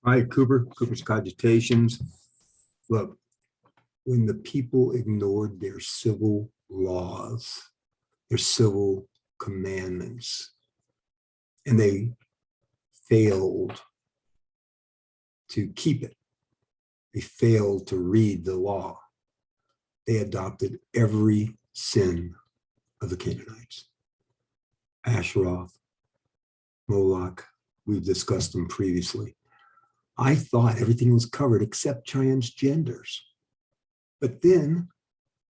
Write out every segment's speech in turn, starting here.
All right, Cooper's Cogitations. Look, when the people ignored their civil laws, their civil commandments, and they failed to keep it, they failed to read the law, they adopted every sin of the Canaanites. Asheroth, Moloch, we've discussed them previously. I thought everything was covered except transgenders. But then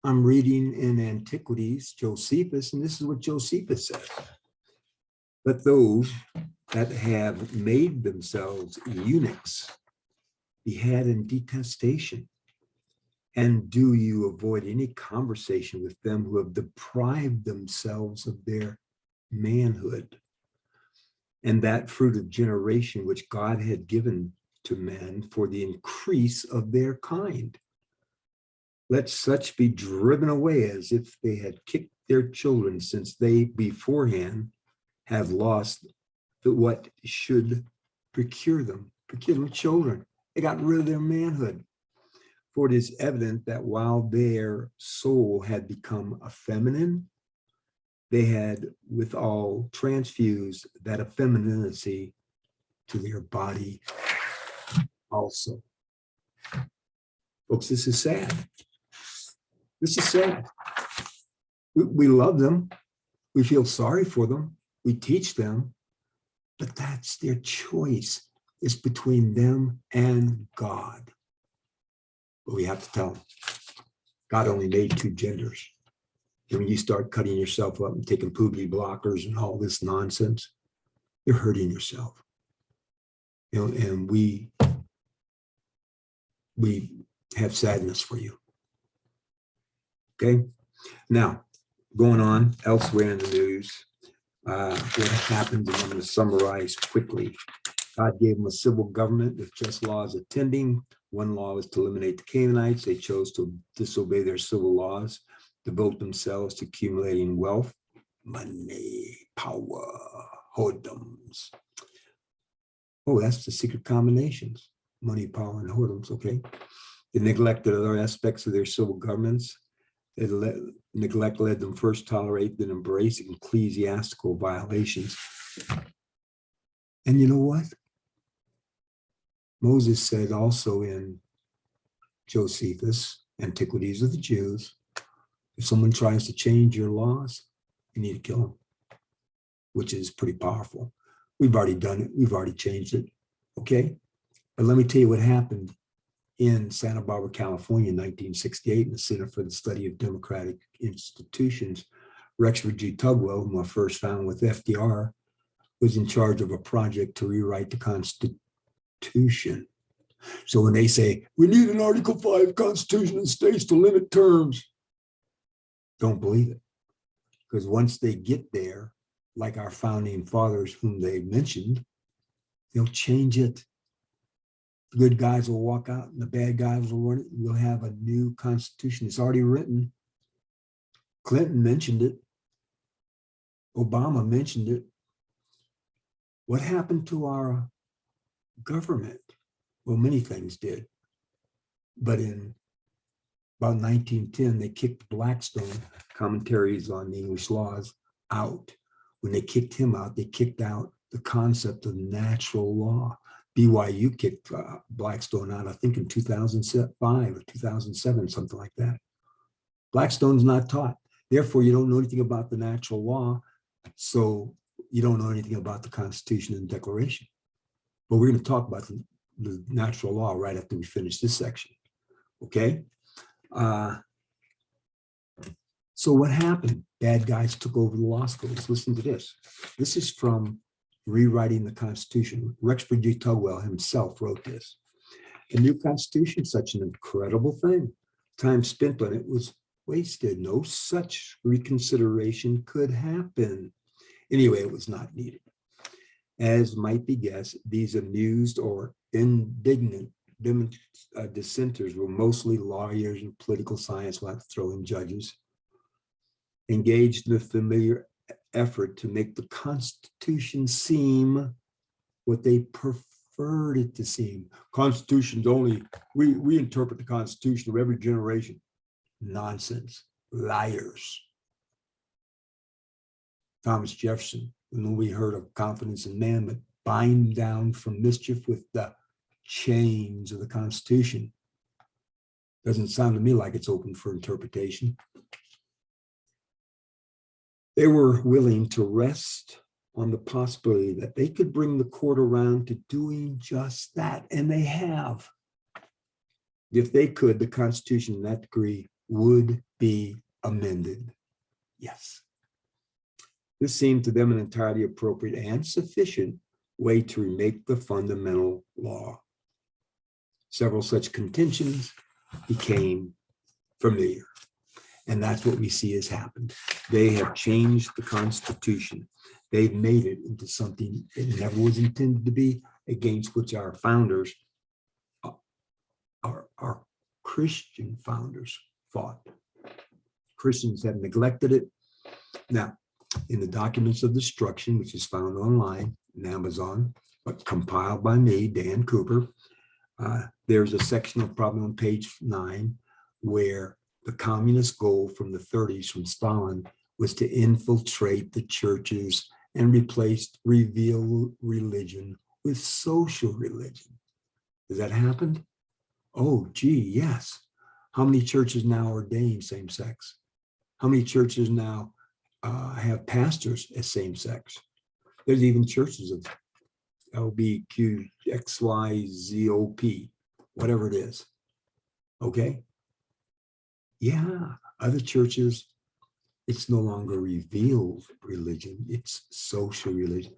I'm reading in Antiquities, Josephus, and this is what Josephus says. Let those that have made themselves eunuchs be had in detestation. And do you avoid any conversation with them who have deprived themselves of their manhood and that fruit of generation which God had given to men for the increase of their kind. Let such be driven away as if they had kicked their children, since they beforehand have lost what should procure them children. They got rid of their manhood. For it is evident that while their soul had become effeminate, they had withal transfused that effeminacy to their body also. Folks, this is sad. This is sad. We love them. We feel sorry for them. We teach them, but that's their choice. It's between them and God. But we have to tell them, God only made two genders. And when you start cutting yourself up and taking puberty blockers and all this nonsense, you're hurting yourself. You know, and we have sadness for you. Okay. Now, going on elsewhere in the news, what happened, and I'm going to summarize quickly. God gave them a civil government with just laws attending. One law was to eliminate the Canaanites. They chose to disobey their civil laws, devote themselves to accumulating wealth, money, power, whoredoms. Oh, that's the secret combinations, money, power, and whoredoms, okay? They neglected other aspects of their civil governments. Neglect led them first tolerate, then embrace ecclesiastical violations. And you know what? Moses said also in Josephus, Antiquities of the Jews, if someone tries to change your laws, you need to kill them, which is pretty powerful. We've already done it. We've already changed it. Okay. But let me tell you what happened in Santa Barbara, California in 1968 in the Center for the Study of Democratic Institutions. Rexford G. Tugwell, whom I first found with FDR, was in charge of a project to rewrite the Constitution. So when they say, we need an Article 5 Constitution in states to limit terms, don't believe it. Because once they get there, like our founding fathers whom they mentioned, they'll change it. The good guys will walk out and the bad guys will run it. We'll have a new constitution. It's already written. Clinton mentioned it. Obama mentioned it. What happened to our government? Well, many things did. But in about 1910, they kicked Blackstone, Commentaries on the English Laws, out. When they kicked him out, they kicked out the concept of natural law. BYU kicked Blackstone out, I think in 2005 or 2007, something like that. Blackstone's not taught. Therefore, you don't know anything about the natural law, so you don't know anything about the Constitution and Declaration. But we're going to talk about the natural law right after we finish this section, okay? So what happened? Bad guys took over the law schools. Listen to this. This is from Rewriting the Constitution. Rexford G. Tugwell himself wrote this. A new constitution, such an incredible thing. Time spent on it was wasted. No such reconsideration could happen. Anyway, it was not needed. As might be guessed, these amused or indignant dissenters were mostly lawyers and political science, we'll have to throw in judges, engaged in the familiar effort to make the Constitution seem what they prefer preferred it to seem. Constitution's only, we interpret the Constitution of every generation. Nonsense. Liars. Thomas Jefferson, when we heard of confidence in man, but bind down from mischief with the chains of the Constitution. Doesn't sound to me like it's open for interpretation. They were willing to rest on the possibility that they could bring the court around to doing just that, and they have. If they could, the Constitution in that degree would be amended. Yes. This seemed to them an entirely appropriate and sufficient way to remake the fundamental law. Several such contentions became familiar. And that's what we see has happened. They have changed the Constitution. They've made it into something it never was intended to be, against which our founders, our Christian founders, fought. Christians have neglected it. Now, in the Documents of Destruction, which is found online in Amazon, but compiled by me, Dan Cooper, there's a section of probably on page 9 where the communist goal from the 30s from Stalin was to infiltrate the churches and reveal religion with social religion. Has that happened? Oh, gee, yes. How many churches now ordain same sex? How many churches now have pastors as same sex? There's even churches of LBQ, XYZOP, whatever it is. Okay? Yeah, other churches, it's no longer revealed religion, it's social religion.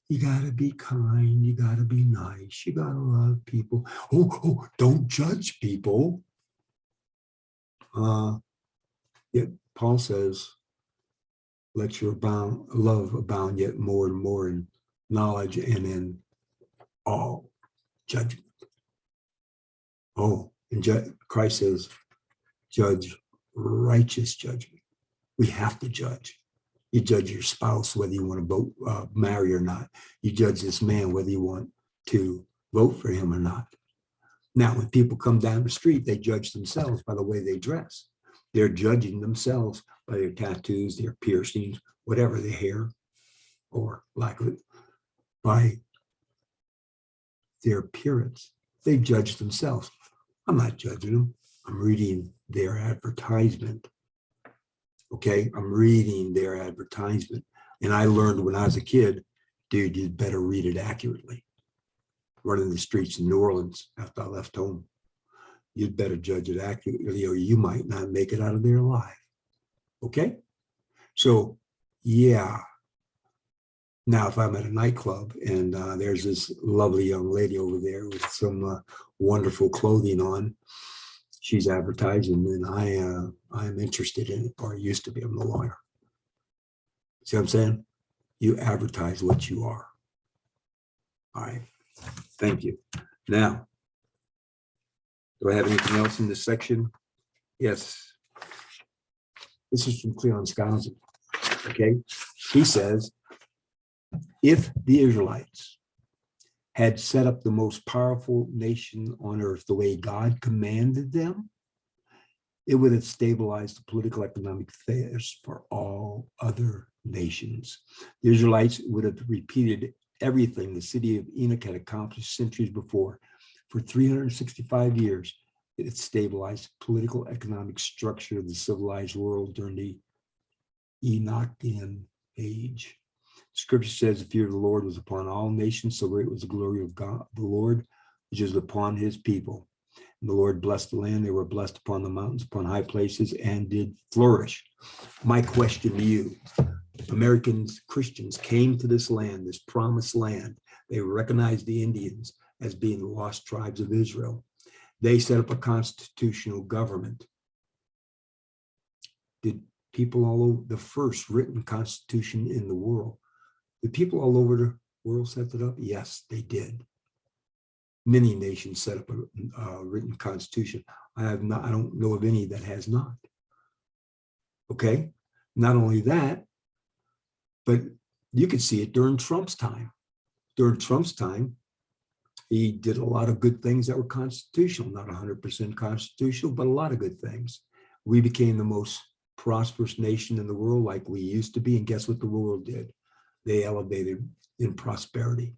You gotta be kind, you gotta be nice, you gotta love people. Oh, don't judge people. Yet Paul says, let your love abound yet more and more in knowledge and in all judgment. Oh, and Christ says, judge righteous judgment. We have to judge. You judge your spouse whether you want to marry or not. You judge this man whether you want to vote for him or not. Now, when people come down the street, they judge themselves by the way they dress. They're judging themselves by their tattoos, their piercings, whatever, their hair, or lack of it, by their appearance. They judge themselves. I'm not judging them. I'm reading their advertisement. Okay, I'm reading their advertisement. And I learned when I was a kid, dude, you'd better read it accurately. Running the streets in New Orleans after I left home, you'd better judge it accurately or you might not make it out of there alive. Okay? So, yeah. Now, if I'm at a nightclub and there's this lovely young lady over there with some wonderful clothing on, she's advertising, and I'm interested in it, or used to be. I'm no longer. See what I'm saying? You advertise what you are. All right. Thank you. Now, do I have anything else in this section? Yes. This is from Cleon Skousen. Okay. He says, if the Israelites had set up the most powerful nation on earth the way God commanded them, it would have stabilized the political economic affairs for all other nations. The Israelites would have repeated everything the city of Enoch had accomplished centuries before. For 365 years, it had stabilized the political economic structure of the civilized world during the Enochian age. Scripture says the fear of the Lord was upon all nations, so great was the glory of God, the Lord, which is upon his people. And the Lord blessed the land. They were blessed upon the mountains, upon high places, and did flourish. My question to you, Americans, Christians came to this land, this promised land. They recognized the Indians as being the lost tribes of Israel. They set up a constitutional government. Did people all over, the first written constitution in the world, did people all over the world set it up? Yes, they did. Many nations set up a written constitution. I don't know of any that has not. Okay, not only that, but you could see it during Trump's time. During Trump's time, He did a lot of good things that were constitutional, not 100% constitutional, but a lot of good things. We became the most prosperous nation in the world like we used to be. And guess what the world did? They elevated in prosperity.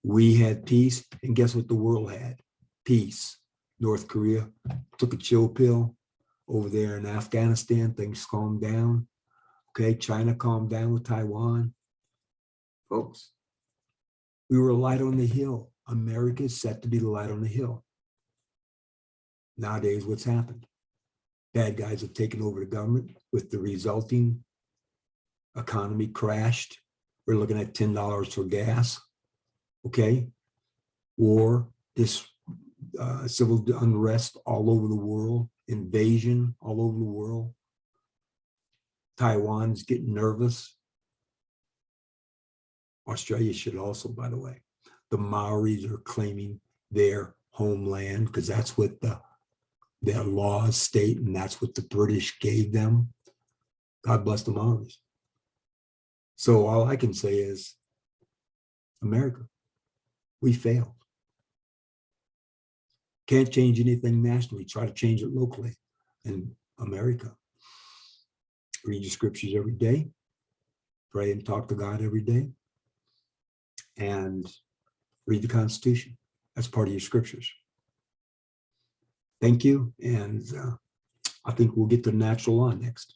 We had peace, and guess what the world had? Peace. North Korea took a chill pill. Over there in Afghanistan, things calmed down. Okay, China calmed down with Taiwan. Folks, we were a light on the hill. America is set to be the light on the hill. Nowadays, what's happened? Bad guys have taken over the government with the resulting economy crashed. We're looking at $10 for gas. Okay, war, this civil unrest all over the world, invasion all over the world. Taiwan's getting nervous. Australia should also, by the way. The Maoris are claiming their homeland because that's what their laws state, and that's what the British gave them. God bless the Maoris. So all I can say is, America, we failed. Can't change anything nationally. Try to change it locally. In America, read your scriptures every day. Pray and talk to God every day. And read the Constitution. That's part of your scriptures. Thank you. And I think we'll get to natural law next.